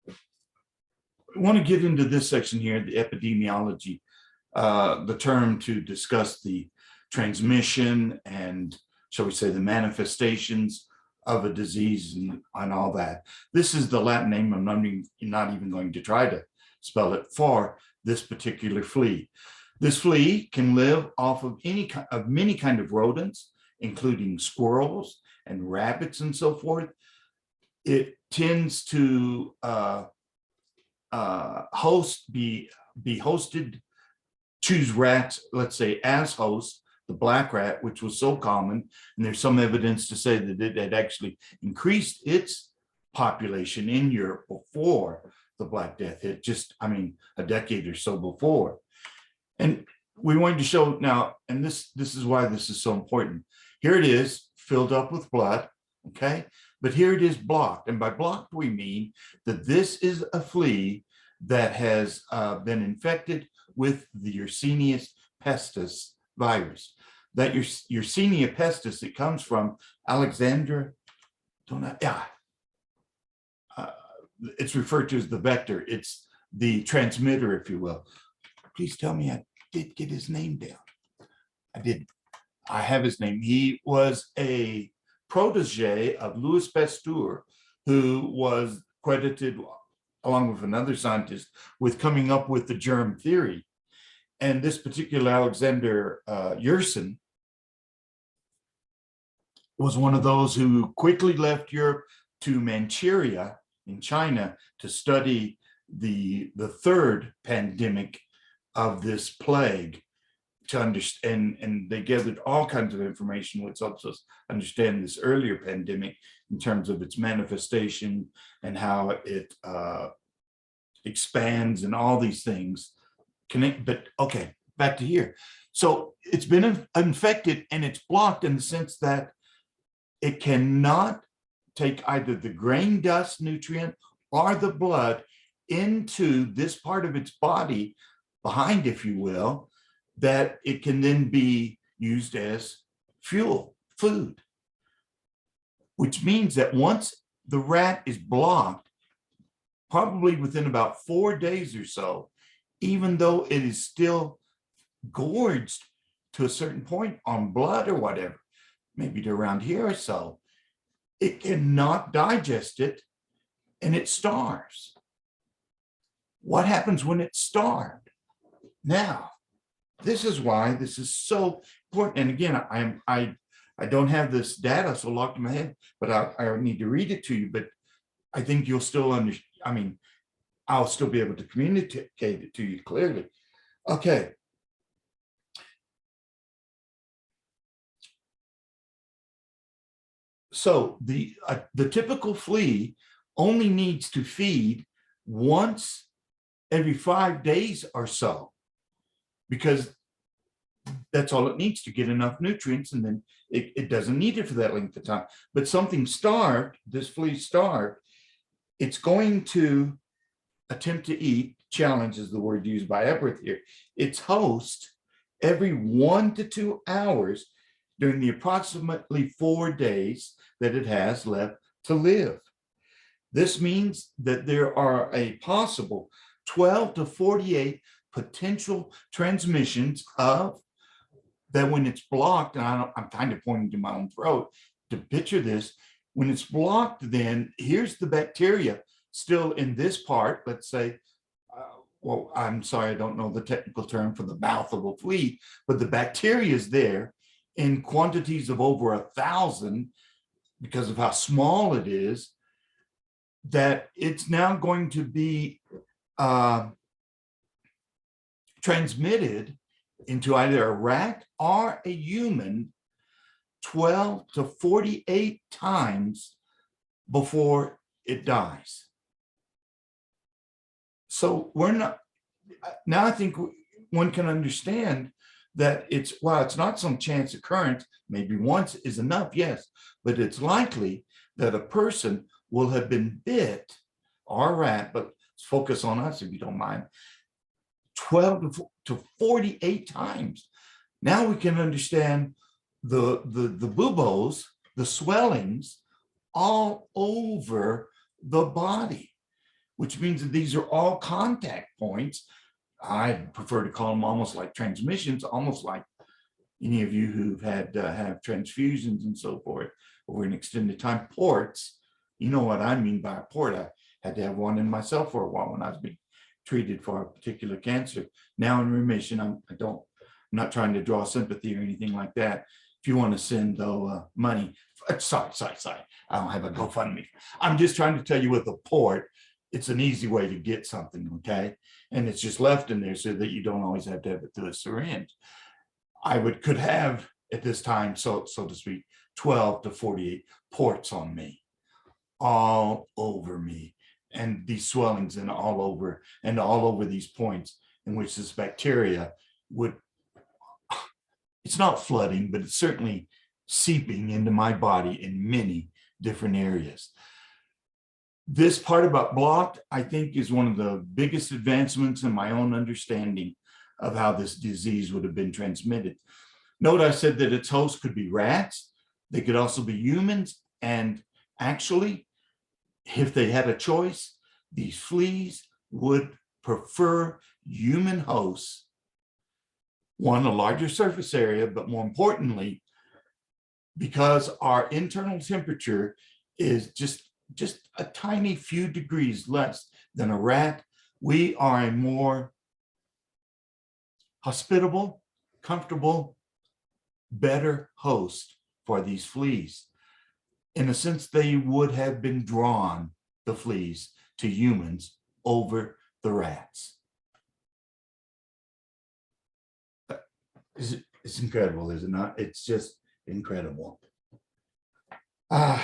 [SPEAKER 1] I want to get into this section here, the epidemiology, the term to discuss the transmission and, shall we say, the manifestations of a disease and all that. This is the Latin name. I'm not even going to try to spell it for this particular flea. This flea can live off of many kind of rodents, including squirrels and rabbits and so forth. It tends to host be hosted, choose rats, let's say, as hosts, the black rat, which was so common, and there's some evidence to say that it had actually increased its population in Europe before the Black Death hit, just, I mean, a decade or so before. And we wanted to show now, and this is why this is so important. Here it is, filled up with blood, okay? But here it is blocked. And by blocked, we mean that this is a flea that has been infected with the Yersinia pestis virus. That Yersinia pestis, it comes from Alexandra, it's referred to as the vector. It's the transmitter, if you will. Please tell me I did get his name down. I did. I have his name. He was a protege of Louis Pasteur, who was credited, along with another scientist, with coming up with the germ theory. And this particular Alexander Yersin was one of those who quickly left Europe to Manchuria in China to study the third pandemic of this plague, to understand, and they gathered all kinds of information which helps us understand this earlier pandemic in terms of its manifestation and how it expands and all these things. But okay, back to here. So it's been infected and it's blocked in the sense that it cannot take either the grain dust nutrient or the blood into this part of its body behind, if you will, that it can then be used as fuel, food, which means that once the rat is blocked, probably within about 4 days or so, even though it is still gorged to a certain point on blood or whatever, maybe to around here or so, it cannot digest it and it starves. What happens when it's starved? Now, this is why this is so important. And again, I don't have this data so locked in my head, but I need to read it to you. But I think you'll still understand. I mean, I'll still be able to communicate it to you clearly. Okay. So the typical flea only needs to feed once every 5 days or so, because that's all it needs to get enough nutrients, and then it doesn't need it for that length of time. But something starved, this flea starved, it's going to attempt to eat, challenge is the word used by Epworth here, its host every 1 to 2 hours during the approximately 4 days that it has left to live. This means that there are a possible 12 to 48 potential transmissions of that when it's blocked, and I'm kind of pointing to my own throat to picture this. When it's blocked, then here's the bacteria still in this part, let's say, well, I'm sorry, I don't know the technical term for the mouth of a flea, but the bacteria is there in quantities of over 1,000 because of how small it is, that it's now going to be transmitted into either a rat or a human 12 to 48 times before it dies. So we're not, now I think one can understand that it's, well, it's not some chance occurrence, maybe once is enough, yes, but it's likely that a person will have been bit, or a rat, but let's focus on us if you don't mind, 12 to 48 times. Now we can understand the buboes, the swellings all over the body, which means that these are all contact points. I prefer to call them almost like transmissions, almost like any of you who've had have transfusions and so forth over an extended time. Ports, you know what I mean by a port. I had to have one in myself for a while when I was being treated for a particular cancer. Now in remission, I'm not trying to draw sympathy or anything like that. If you want to send though money, sorry, I don't have a GoFundMe. I'm just trying to tell you with a port, it's an easy way to get something, okay? And it's just left in there so that you don't always have to have it through a syringe. Could have at this time, so to speak, 12 to 48 ports on me, all over me, and these swellings and all over these points in which this bacteria would, it's not flooding, but it's certainly seeping into my body in many different areas. This part about blocked, I think, is one of the biggest advancements in my own understanding of how this disease would have been transmitted. Note I said that its host could be rats. They could also be humans. And actually, if they had a choice, these fleas would prefer human hosts. One, a larger surface area, but more importantly, because our internal temperature is just a tiny few degrees less than a rat, we are a more hospitable, comfortable, better host for these fleas. In a sense, they would have been drawn, the fleas, to humans over the rats. It's incredible, is it not? It's just incredible. The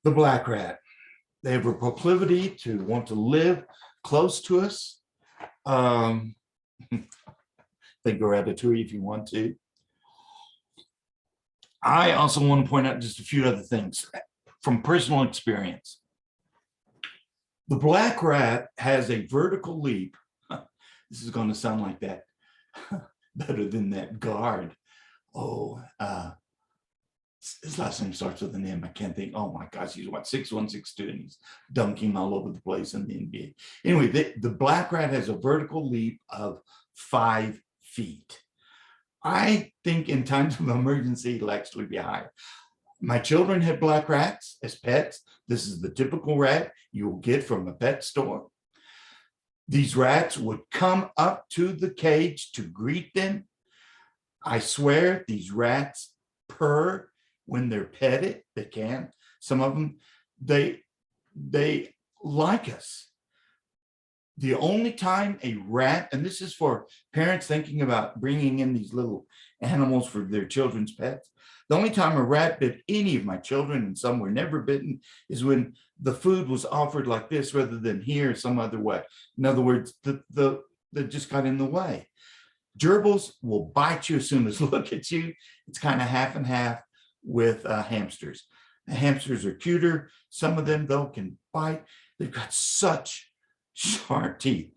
[SPEAKER 1] black rat. They have a proclivity to want to live close to us. Think Ratatouille if you want to. I also want to point out just a few other things from personal experience. The black rat has a vertical leap. This is going to sound like that. Better than that guard. Oh, his last name starts with an M. I can't think. Oh my gosh, he's what, 6'1", 6'2", and he's dunking all over the place in the NBA. Anyway, the black rat has a vertical leap of 5 feet. I think in times of emergency, it'll actually be higher. My children had black rats as pets. This is the typical rat you will get from a pet store. These rats would come up to the cage to greet them. I swear these rats purr when they're petted. They can. Some of them, they like us. The only time a rat, and this is for parents thinking about bringing in these little animals for their children's pets, the only time a rat bit any of my children, and some were never bitten, is when the food was offered like this rather than here some other way. In other words, they just got in the way. Gerbils will bite you as soon as look at you. It's kind of half and half with hamsters. The hamsters are cuter. Some of them, though, can bite. They've got such sharp teeth.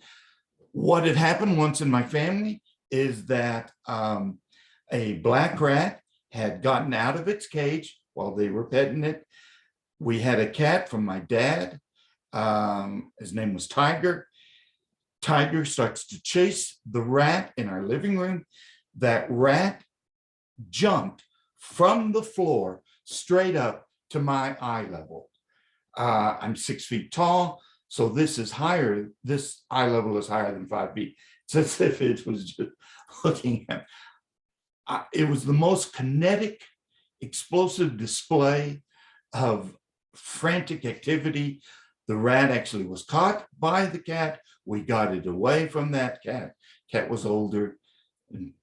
[SPEAKER 1] What had happened once in my family is that a black rat had gotten out of its cage while they were petting it. We had a cat from my dad. His name was Tiger. Tiger starts to chase the rat in our living room. That rat jumped from the floor straight up to my eye level. I'm 6 feet tall, so this is higher. This eye level is higher than 5 feet. It's as if it was just looking at. It was the most kinetic, explosive display of frantic activity. The rat actually was caught by the cat. We got it away from that cat. Cat was older and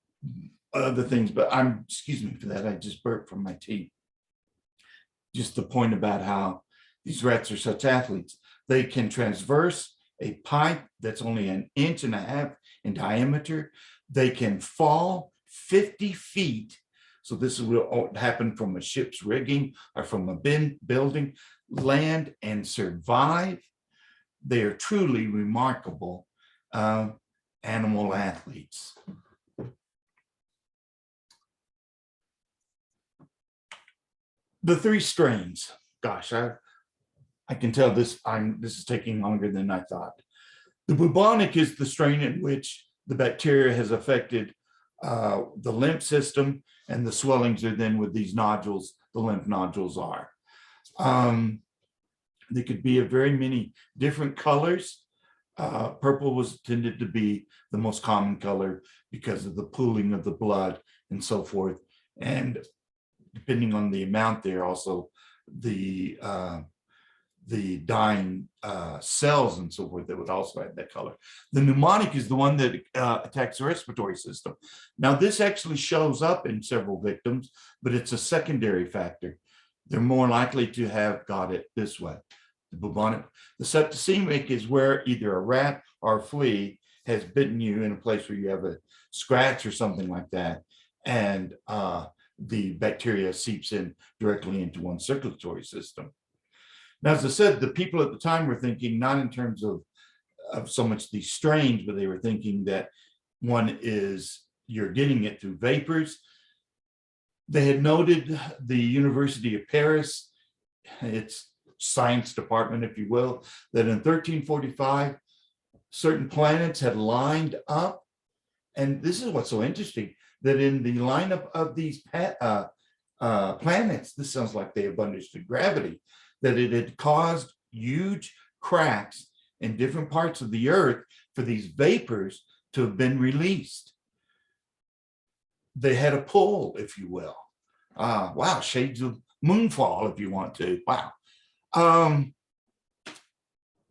[SPEAKER 1] other things, but excuse me for that. I just burped from my teeth. Just the point about how these rats are such athletes. They can traverse a pipe that's only 1.5 inches in diameter. They can fall 50 feet. So this will happen from a ship's rigging or from a building, land and survive. They are truly remarkable animal athletes. The 3 strains, gosh, I can tell this is taking longer than I thought. The bubonic is the strain in which the bacteria has affected the lymph system, and the swellings are then with these nodules, the lymph nodules are. They could be of very many different colors. Purple was tended to be the most common color because of the pooling of the blood and so forth. And depending on the amount there, also the the dying cells and so forth that would also add that color. The pneumonic is the one that attacks the respiratory system. Now, this actually shows up in several victims, but it's a secondary factor. They're more likely to have got it this way. The bubonic, the septicemic is where either a rat or a flea has bitten you in a place where you have a scratch or something like that, and the bacteria seeps in directly into one's circulatory system. Now, as I said, the people at the time were thinking not in terms of so much these strains, but they were thinking that one is you're getting it through vapors. They had noted the University of Paris, its science department, if you will, that in 1345, certain planets had lined up. And this is what's so interesting, that in the lineup of these planets, this sounds like they have understood gravity, that it had caused huge cracks in different parts of the earth for these vapors to have been released. They had a pull, if you will. Wow, shades of moonfall, if you want to. Wow.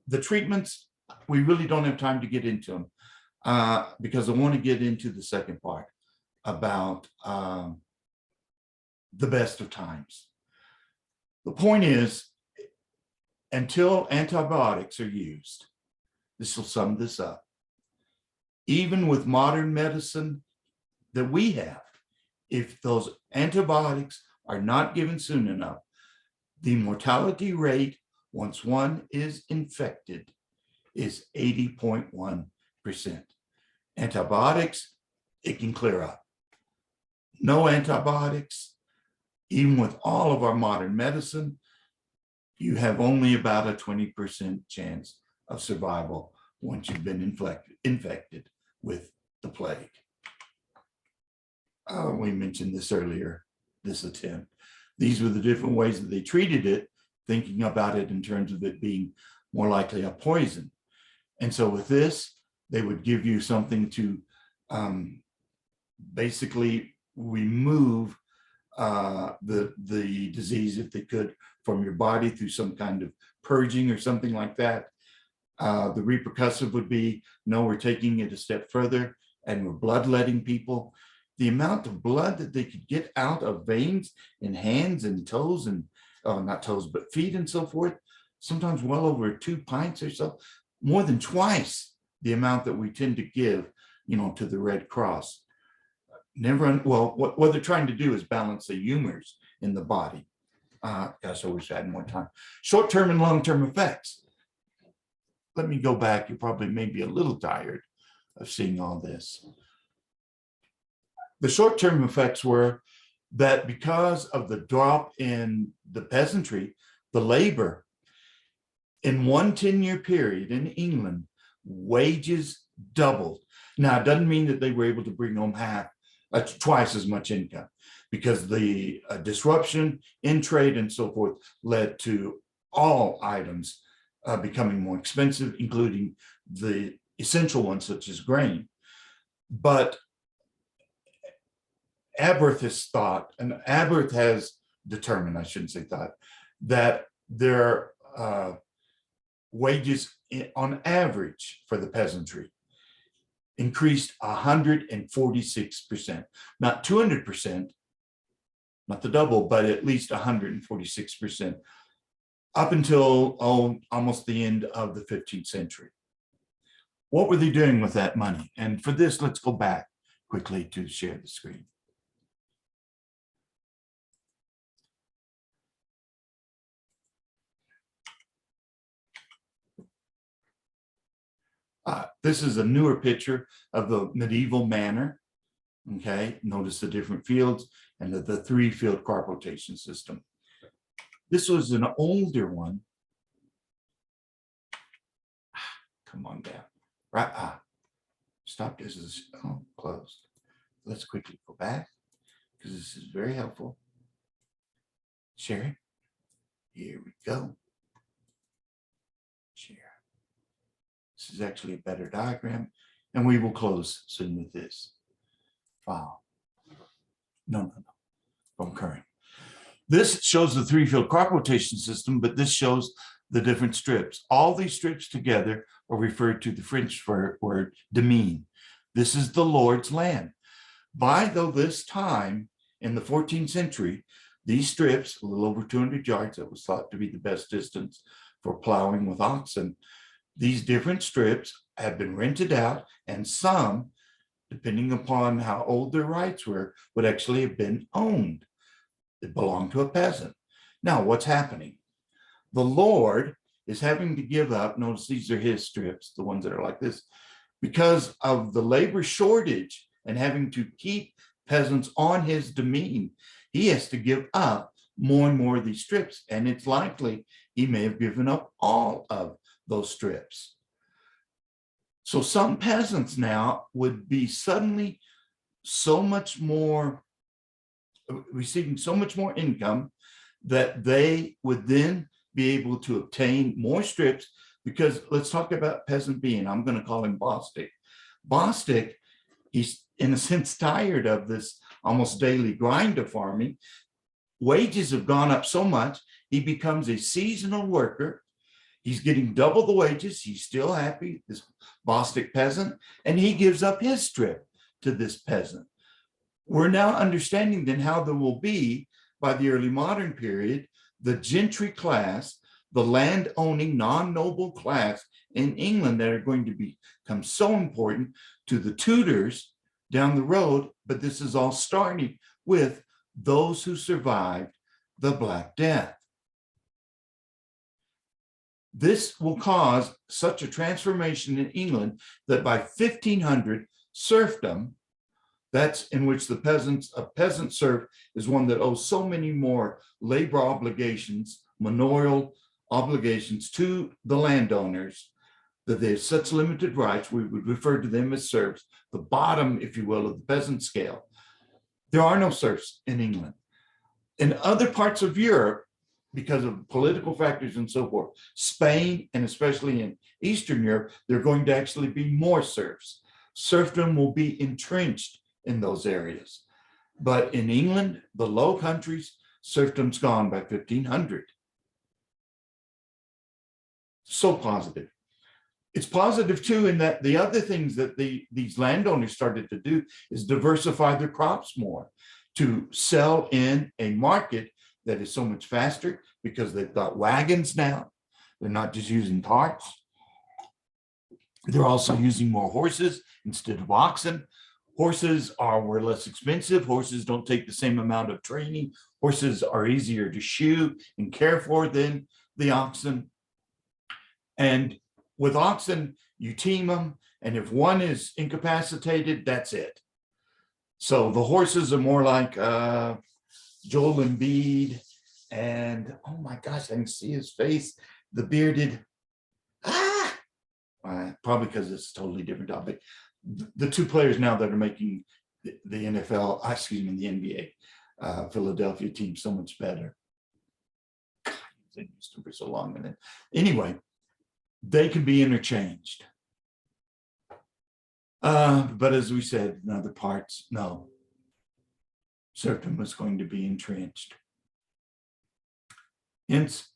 [SPEAKER 1] The treatments, we really don't have time to get into them because I want to get into the second part about the best of times. The point is, until antibiotics are used, this will sum this up. Even with modern medicine that we have, if those antibiotics are not given soon enough, the mortality rate once one is infected is 80.1%. Antibiotics, it can clear up. No antibiotics, even with all of our modern medicine, you have only about a 20% chance of survival once you've been infected with the plague. We mentioned this earlier, this attempt. These were the different ways that they treated it, thinking about it in terms of it being more likely a poison. And so with this, they would give you something to basically remove the disease, if they could, from your body through some kind of purging or something like that. The repercussive would be, no, we're taking it a step further and we're bloodletting people. The amount of blood that they could get out of veins in hands and toes and, not toes, but feet and so forth, sometimes well over 2 pints or so, more than twice the amount that we tend to give, to the Red Cross. What they're trying to do is balance the humors in the body. Gosh, I wish I had more time. Short-term and long-term effects. Let me go back. You probably may be a little tired of seeing all this. The short-term effects were that because of the drop in the peasantry, the labor, in one 10-year period in England, wages doubled. Now, it doesn't mean that they were able to bring home twice as much income, because the disruption in trade and so forth led to all items becoming more expensive, including the essential ones such as grain. But Aberth has thought, and Aberth has determined, I shouldn't say thought, that their wages on average for the peasantry increased 146%, not 200%, not the double, but at least 146%, up until almost the end of the 15th century. What were they doing with that money? And for this, let's go back quickly to share the screen. This is a newer picture of the medieval manor. Okay, notice the different fields and the 3-field crop rotation system. This was an older one. Come on down. Right. Stop. This is closed. Let's quickly go back because this is very helpful. Sharing. Here we go. Share. This is actually a better diagram, and we will close soon with this. File. No. From current. This shows the 3-field crop rotation system, but this shows the different strips. All these strips together are referred to the French word domaine. This is the Lord's land. By though this time in the 14th century, these strips, a little over 200 yards, that was thought to be the best distance for plowing with oxen. These different strips have been rented out, and some, depending upon how old their rights were, would actually have been owned. It belonged to a peasant. Now, what's happening? The Lord is having to give up, notice these are his strips, the ones that are like this, because of the labor shortage and having to keep peasants on his domain. He has to give up more and more of these strips, and it's likely he may have given up all of those strips. So some peasants now would be suddenly so much more, receiving so much more income that they would then be able to obtain more strips, because let's talk about peasant B, and I'm going to call him Bostick. Bostick, he's in a sense tired of this almost daily grind of farming. Wages have gone up so much, he becomes a seasonal worker. He's getting double the wages. He's still happy, this Bostick peasant, and he gives up his strip to this peasant. We're now understanding then how there will be, by the early modern period, the gentry class, the land-owning non-noble class in England that are going to become so important to the Tudors down the road. But this is all starting with those who survived the Black Death. This will cause such a transformation in England that by 1500, serfdom, that's in which a peasant serf is one that owes so many more labor obligations, manorial obligations to the landowners, that they have such limited rights, we would refer to them as serfs, the bottom, if you will, of the peasant scale. There are no serfs in England. In other parts of Europe, because of political factors and so forth, Spain, and especially in Eastern Europe, there are going to actually be more serfs. Serfdom will be entrenched in those areas. But in England, the Low Countries, serfdom's gone by 1500. So positive. It's positive too in that the other things that these landowners started to do is diversify their crops more to sell in a market that is so much faster, because they've got wagons now. They're not just using carts. They're also using more horses instead of oxen. Horses were less expensive. Horses don't take the same amount of training. Horses are easier to shoe and care for than the oxen. And with oxen, you team them, and if one is incapacitated, that's it. So the horses are more like Joel Embiid, and oh my gosh, I can see his face, the bearded, probably because it's a totally different topic. The two players now that are making the NFL, the NBA, Philadelphia team so much better. They used them for so long, and then anyway, they can be interchanged. But as we said in other parts, no, serfdom was going to be entrenched. Hence,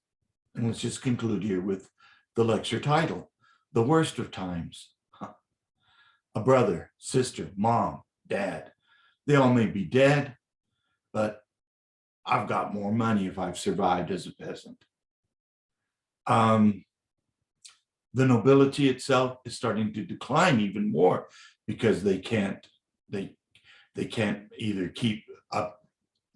[SPEAKER 1] and let's just conclude here with the lecture title, The Worst of Times. A brother, sister, mom, dad, they all may be dead, but I've got more money if I've survived as a peasant. The nobility itself is starting to decline even more, because they can't either keep up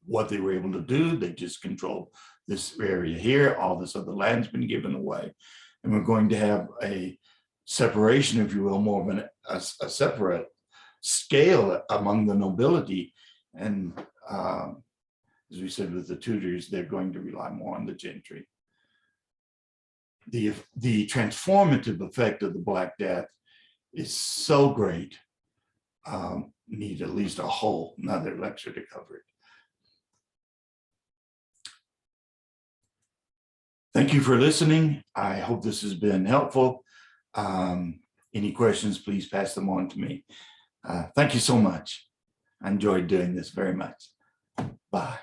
[SPEAKER 1] what they were able to do. They just control this area here. All this other land's been given away, and we're going to have a separation, if you will, more of a separate scale among the nobility. And as we said with the Tudors, they're going to rely more on the gentry. The transformative effect of the Black Death is so great. Need at least a whole another lecture to cover it. Thank you for listening. I hope this has been helpful. Any questions, please pass them on to me. Thank you so much. I enjoyed doing this very much. Bye.